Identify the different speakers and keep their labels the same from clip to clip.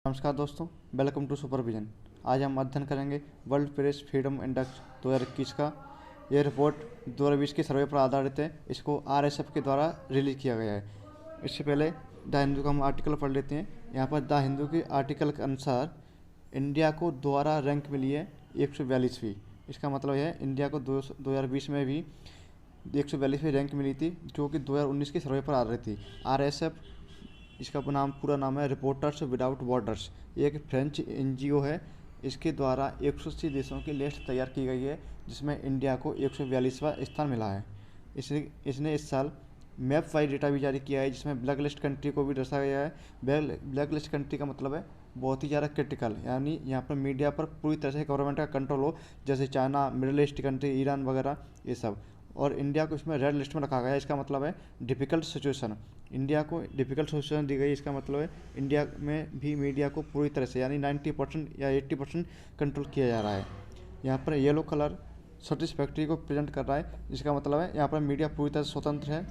Speaker 1: नमस्कार दोस्तों, welcome to supervision. आज हम अध्ययन करेंगे वर्ल्ड प्रेस फ्रीडम इंडेक्स 2021 का। यह रिपोर्ट 2020 के सर्वे पर आधारित है। इसको आरएसएफ के द्वारा रिलीज किया गया है। इससे पहले द हिंदू का हम आर्टिकल पढ़ लेते हैं। यहाँ पर द हिंदू के आर्टिकल के अनुसार इंडिया को दोबारा रैंक मिली है 142वीं। इसका मतलब है इंडिया को 2020 में भी 142वीं रैंक मिली थी, जो कि 2019 के सर्वे पर आधारित थी। आरएसएफ, इसका पूरा नाम है रिपोर्टर्स विदाउट बॉर्डर्स। ये एक फ्रेंच एनजीओ है। इसके द्वारा 180 देशों की लिस्ट तैयार की गई है, जिसमें इंडिया को 142वां स्थान मिला है। इसने इस साल मैप वाइज डेटा भी जारी किया है, जिसमें ब्लैक लिस्ट कंट्री को भी दर्शाया गया है। ब्लैक लिस्ट कंट्री का मतलब है बहुत ही ज़्यादा क्रिटिकल, यानी यहाँ पर मीडिया पर पूरी तरह से गवर्नमेंट का कंट्रोल हो, जैसे China, middle east country, Iran वगैरह ये सब। और इंडिया को इसमें रेड लिस्ट में रखा गया है। इसका मतलब है डिफ़िकल्ट सिचुएशन। इंडिया को डिफ़िकल्ट सिचुएशन दी गई। इसका मतलब है इंडिया में भी मीडिया को पूरी तरह से यानी 90% या 80% कंट्रोल किया जा रहा है। यहाँ पर येलो कलर सेटिस्फैक्ट्री को प्रेजेंट कर रहा है, जिसका मतलब है यहाँ पर मीडिया पूरी तरह से स्वतंत्र है।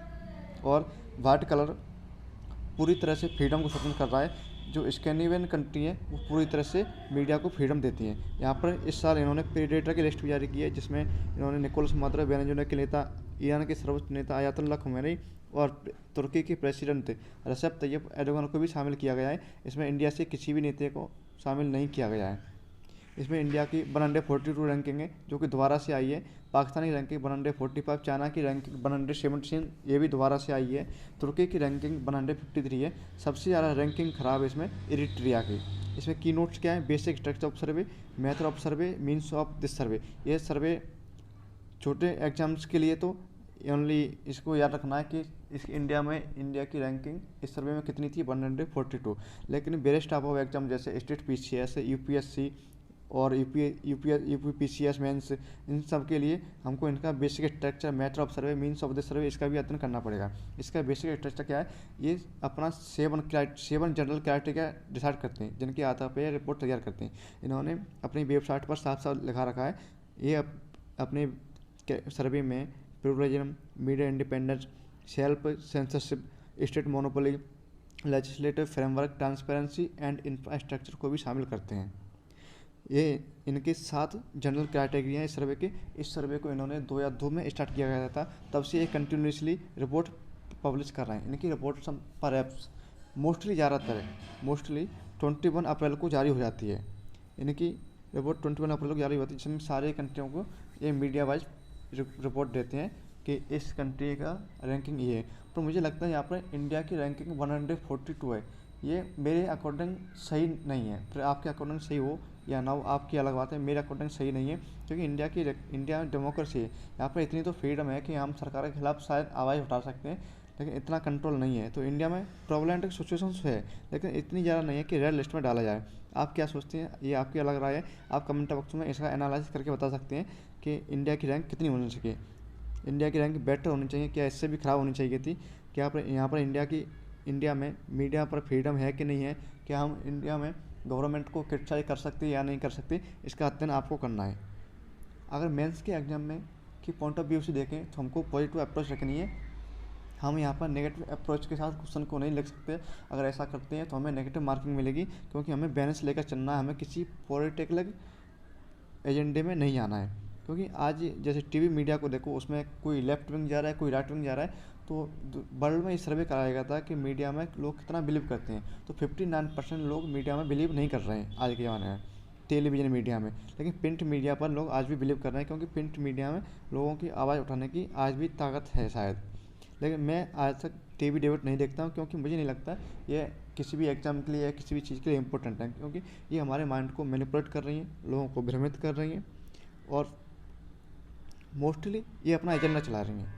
Speaker 1: और वाइट कलर पूरी तरह से फ्रीडम को स्वतंत्र कर रहा है। जो स्कैंडिनेवियन कंट्री है वो पूरी तरह से मीडिया को फ्रीडम देती हैं। यहाँ पर इस साल इन्होंने प्रेडेटर की लिस्ट भी जारी की है, जिसमें इन्होंने निकोलस मादुरो, वेनेजुएला के नेता, ईरान के सर्वोच्च नेता अयातुल्लाह खमेनी और तुर्की के प्रेसिडेंट रसेप तैयब एर्दोगन को भी शामिल किया गया है। इसमें इंडिया से किसी भी नेता को शामिल नहीं किया गया है। इसमें इंडिया की 142 रैंकिंग है, जो कि दोबारा से आई है। पाकिस्तान की रैंकिंग 145, चाइना की रैंकिंग 117, ये भी दोबारा से आई है। तुर्की की रैंकिंग 153 है। सबसे ज़्यादा रैंकिंग खराब है इसमें इरिट्रिया की। इसमें की नोट्स क्या है? Basic structure of survey, method of survey, means of this survey. ये सर्वे छोटे एग्जाम्स के लिए तो ओनली इसको याद रखना है कि इस इंडिया की रैंकिंग इस सर्वे में कितनी थी, 142। लेकिन बेस्ट टाइप ऑफ एग्जाम जैसे स्टेट पीसीएस, यूपीएससी और यूपीपीसीएस मेंस, इन सब के लिए हमको इनका basic structure, method of survey, means of the survey, इसका भी अध्ययन करना पड़ेगा। इसका बेसिक स्ट्रक्चर क्या है? ये अपना 7 जनरल क्राइटेरिया डिसाइड करते हैं, जिनके आधार पर रिपोर्ट तैयार करते हैं। इन्होंने अपनी वेबसाइट पर साफ साफ लिखा रखा है। ये अपने सर्वे में pluralism, media independence, self censorship, state monopoly, legislative framework, transparency and infrastructure को भी शामिल करते हैं। ये इनके 7 जनरल क्राइटेरिया हैं इस सर्वे के। इस सर्वे को इन्होंने 2002 में स्टार्ट किया गया था। तब से ये कंटिन्यूसली रिपोर्ट पब्लिश कर रहे हैं। इनकी रिपोर्ट पर एप्स मोस्टली 21 अप्रैल को जारी हो जाती है। इनकी रिपोर्ट 21 अप्रैल को जारी होती है, जिसमें सारे कंट्रियों को ये मीडिया वाइज रिपोर्ट देते हैं कि इस कंट्री का रैंकिंग ये है। तो मुझे लगता है यहाँ पर इंडिया की रैंकिंग 142 है। ये मेरे अकॉर्डिंग सही नहीं है। फिर आपके अकॉर्डिंग सही हो या ना हो, आपकी अलग बात है। मेरे अकॉर्डिंग सही नहीं है, क्योंकि इंडिया डेमोक्रेसी है। यहाँ पर इतनी तो फ्रीडम है कि हम सरकार के खिलाफ शायद आवाज़ उठा सकते हैं, लेकिन इतना कंट्रोल नहीं है। तो इंडिया में प्रॉब्लमेटिक सिचुएशंस है, लेकिन इतनी ज़्यादा नहीं है कि रेड लिस्ट में डाला जाए। आप क्या सोचते हैं? ये आपकी अलग राय है। आप कमेंट बॉक्स में इसका एनालिसिस करके बता सकते हैं कि इंडिया की रैंक कितनी होनी चाहिए। इंडिया की रैंक बेटर होनी चाहिए क्या इससे भी ख़राब होनी चाहिए थी? क्या यहाँ पर इंडिया में मीडिया पर फ्रीडम है कि नहीं है? क्या हम इंडिया में गवर्नमेंट को क्रिटिसाइज कर सकते हैं या नहीं कर सकते? इसका अध्ययन आपको करना है। अगर मेंस के एग्जाम में की पॉइंट ऑफ व्यू से देखें तो हमको पॉजिटिव अप्रोच रखनी है। हम यहाँ पर नेगेटिव अप्रोच के साथ क्वेश्चन को नहीं लिख सकते। अगर ऐसा करते हैं तो हमें नेगेटिव मार्किंग मिलेगी, क्योंकि हमें बैलेंस लेकर चलना है। हमें किसी पॉलिटिकल एजेंडे में नहीं आना है। क्योंकि आज जैसे टीवी मीडिया को देखो, उसमें कोई लेफ्ट विंग जा रहा है, कोई राइट विंग जा रहा है। तो वर्ल्ड में ये सर्वे कराया गया था कि मीडिया में लोग कितना बिलीव करते हैं। तो 59% लोग मीडिया में बिलीव नहीं कर रहे हैं आज के ज़माने में, टेलीविज़न मीडिया में। लेकिन प्रिंट मीडिया पर लोग आज भी बिलीव कर रहे हैं, क्योंकि प्रिंट मीडिया में लोगों की आवाज़ उठाने की आज भी ताकत है शायद। लेकिन मैं आज तक टीवी डिबेट नहीं देखता हूँ, क्योंकि मुझे नहीं लगता ये किसी भी एग्जाम के लिए या किसी भी चीज़ के लिए इम्पोर्टेंट है। क्योंकि ये हमारे माइंड को मैनिपुलेट कर रही हैं, लोगों को भ्रमित कर रही हैं, और मोस्टली ये अपना एजेंडा चला रही हैं।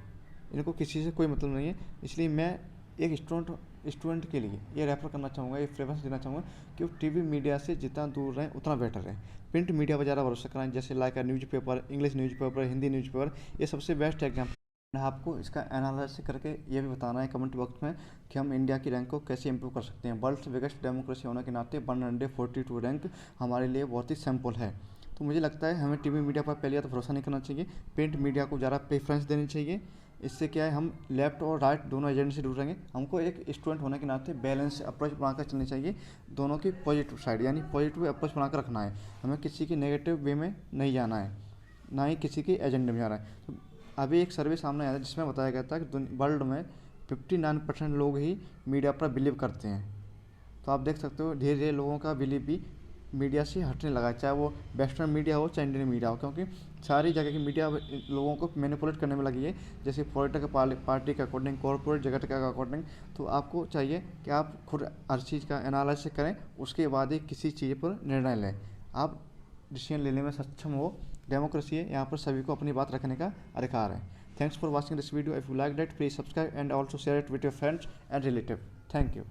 Speaker 1: इनको किसी से कोई मतलब नहीं है। इसलिए मैं एक स्टूडेंट के लिए ये रेफर करना चाहूँगा, ये प्रेफरेंस देना चाहूँगा कि वो टीवी मीडिया से जितना दूर रहें उतना बेटर है। प्रिंट मीडिया पर ज़्यादा भरोसा कराएं, जैसे like newspaper, English newspaper, Hindi newspaper, ये सबसे बेस्ट एग्जाम। आपको इसका एनालिसिस करके ये भी बताना है कमेंट बॉक्स में कि हम इंडिया की रैंक को कैसे इंप्रूव कर सकते हैं। वर्ल्ड बिगेस्ट डेमोक्रेसी होने के नाते 142 रैंक हमारे लिए बहुत ही सैम्पल है। तो मुझे लगता है हमें टीवी मीडिया पर पहले तो भरोसा नहीं करना चाहिए, प्रिंट मीडिया को ज़्यादा प्रेफरेंस देनी चाहिए। इससे क्या है, हम लेफ्ट और राइट दोनों एजेंडे से दूर रहेंगे। हमको एक स्टूडेंट होने के नाते बैलेंस अप्रोच बनाकर चलनी चाहिए, दोनों की पॉजिटिव साइड यानी पॉजिटिव अप्रोच बनाकर रखना है। हमें किसी की नेगेटिव वे में नहीं जाना है, ना ही किसी के एजेंडे में जाना है। तो अभी एक सर्वे सामने आया था जिसमें बताया गया था कि वर्ल्ड में 59% लोग ही मीडिया पर बिलीव करते हैं। तो आप देख सकते हो धीरे धीरे लोगों का बिलीव भी मीडिया से हटने लगा है, चाहे वो वेस्टर्न मीडिया हो चाहे इंडियन मीडिया हो, क्योंकि सारी जगह की मीडिया लोगों को मैनिपुलेट करने में लगी है, जैसे पॉलिटिकल पार्टी के अकॉर्डिंग, कॉर्पोरेट जगत के अकॉर्डिंग। तो आपको चाहिए कि आप खुद हर चीज़ का एनालिसिस करें, उसके बाद ही किसी चीज़ पर निर्णय लें। आप डिसीजन लेने में सक्षम हो, डेमोक्रेसी है, यहाँ पर सभी को अपनी बात रखने का अधिकार है। Thanks for watching this video. If you like that please subscribe and also share it with your friends and relative. Thank you.